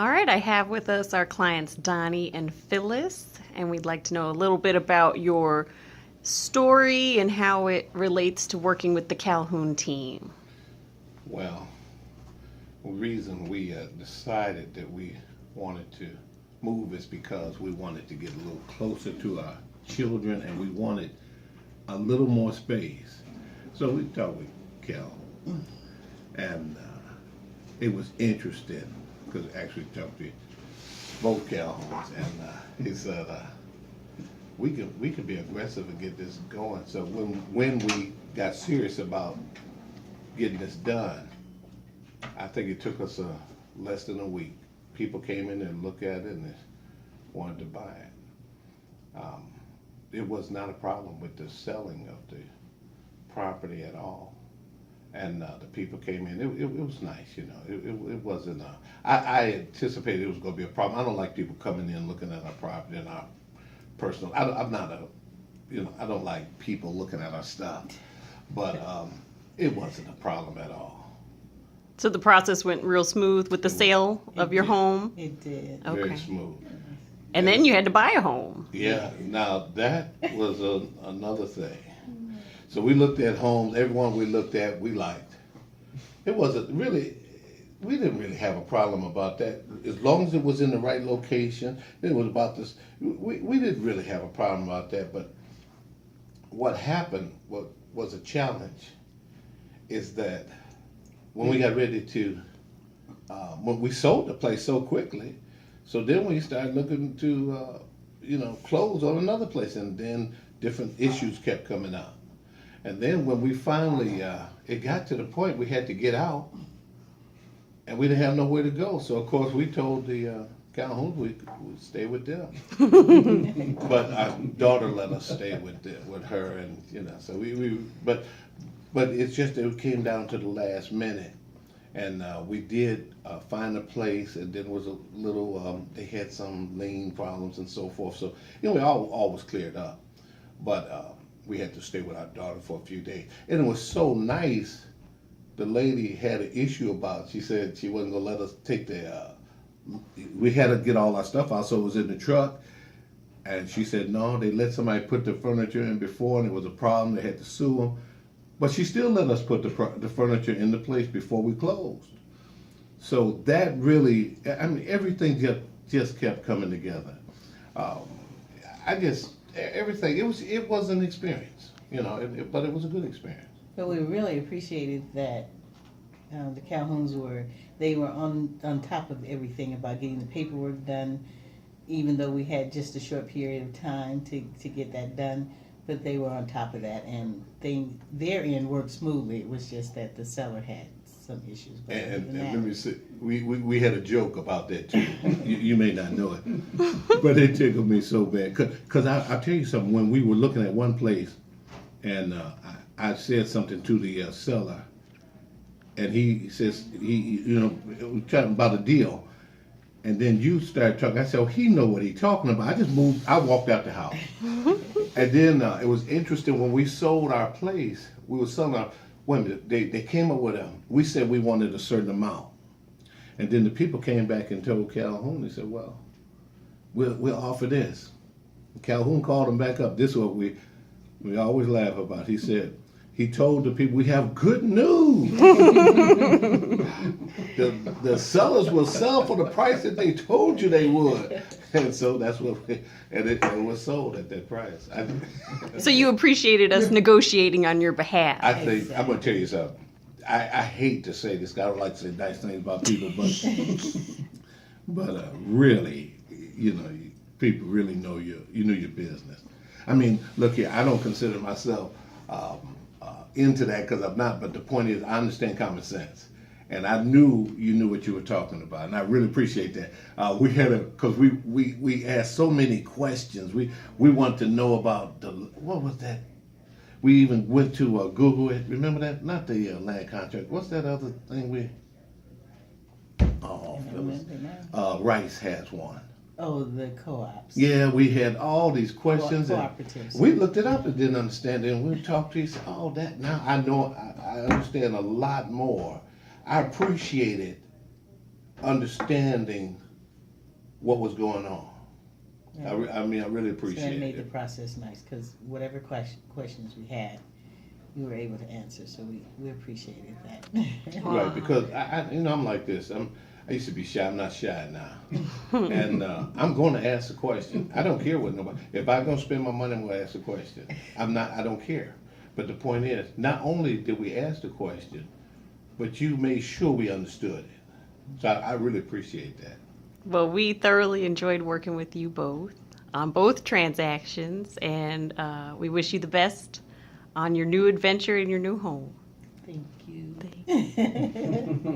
All right, I have with us our clients Donnie and Phyllis, and we'd like to know a little bit about your story and how it relates to working with the Calhoun team. Well, the reason we decided that we wanted to move is because we wanted to get a little closer to our children and we wanted a little more space. So we talked with Calhoun, and it was interesting because I actually talked to both Calhouns, and he said we could be aggressive and get this going. So when we got serious about getting this done, I think it took us less than a week. People came in and looked at it and they wanted to buy it. It was not a problem with the selling of the property at all. And the people came in. It was nice, you know. It wasn't. I anticipated it was going to be a problem. I don't like people coming in looking at our property and our personal. I'm not a, you know, I don't like people looking at our stuff. But it wasn't a problem at all. So the process went real smooth with the sale of your home? It did. Okay. Very smooth. And then you had to buy a home. Yeah. Now that was another thing. So we looked at homes. Everyone we looked at, we liked. It wasn't really. We didn't really have a problem about that. As long as it was in the right location, it was about this. We didn't really have a problem about that. But what happened, what was a challenge, is that when we got ready to, when we sold the place so quickly, so then we started looking to, close on another place, and then different issues kept coming up. And then when we finally, it got to the point we had to get out, and we didn't have nowhere to go. So of course we told the Calhouns we'd stay with them. But our daughter let us stay with her, and so but it's just that it came down to the last minute, and we did find a place, and then was a little, they had some lien problems and so forth. So all was cleared up, but. We had to stay with our daughter for a few days. And it was so nice. The lady had an issue about, she said she wasn't going to let us take we had to get all our stuff out, so it was in the truck. And she said, no, they let somebody put the furniture in before, and it was a problem. They had to sue them. But she still let us put the furniture in the place before we closed. So that really, everything just kept coming together. Everything, it was an experience, but it was a good experience. But we really appreciated that the Calhouns were on top of everything about getting the paperwork done, even though we had just a short period of time to get that done. But they were on top of that, and their end worked smoothly. It was just that the seller had some issues. But and let me say, we had a joke about that too. you may not know it, but it tickled me so bad. Cause I'll tell you something. When we were looking at one place, and I said something to the seller, and he says we were talking about a deal, and then you started talking. I said, "Oh, he know what he's talking about." I just moved. I walked out the house, and then it was interesting when we sold our place. We were selling our. Wait a minute, they came up with we said we wanted a certain amount. And then the people came back and told Calhoun, they said, well, we'll offer this. Calhoun called them back up. This is what we always laugh about. He said, he told the people, we have good news. the sellers will sell for the price that they told you they would. And so that's what it was sold at that price. So you appreciated us negotiating on your behalf. I think, I'm going to tell you something. I hate to say this, I don't like to say nice things about people, but really, people really know your business. I mean, look here, I don't consider myself into that because I'm not, but the point is I understand common sense. And I knew you knew what you were talking about, and I really appreciate that. We had because we asked so many questions. We want to know about what was that? We even went to Google it. Remember that? Not the land contract. What's that other thing we? Oh, Phyllis. Rice has one. Oh, the co-ops. Yeah, we had all these questions. Cooperatives. We looked it up and didn't understand it, and we talked to you. Said, oh, that now I know. I understand a lot more. I appreciated understanding what was going on. Yeah. I mean, I really So that appreciate made the it. process nice, because whatever questions we had, you were able to answer, so we appreciated that. Right, because I'm like this. I used to be shy. I'm not shy now, and I'm going to ask a question. I don't care what nobody. If I'm going to spend my money, I'm going to ask a question. I'm not. I don't care. But the point is, not only did we ask the question, but you made sure we understood it. So I really appreciate that. Well, we thoroughly enjoyed working with you both on both transactions, and we wish you the best on your new adventure in your new home. Thank you. Thank you.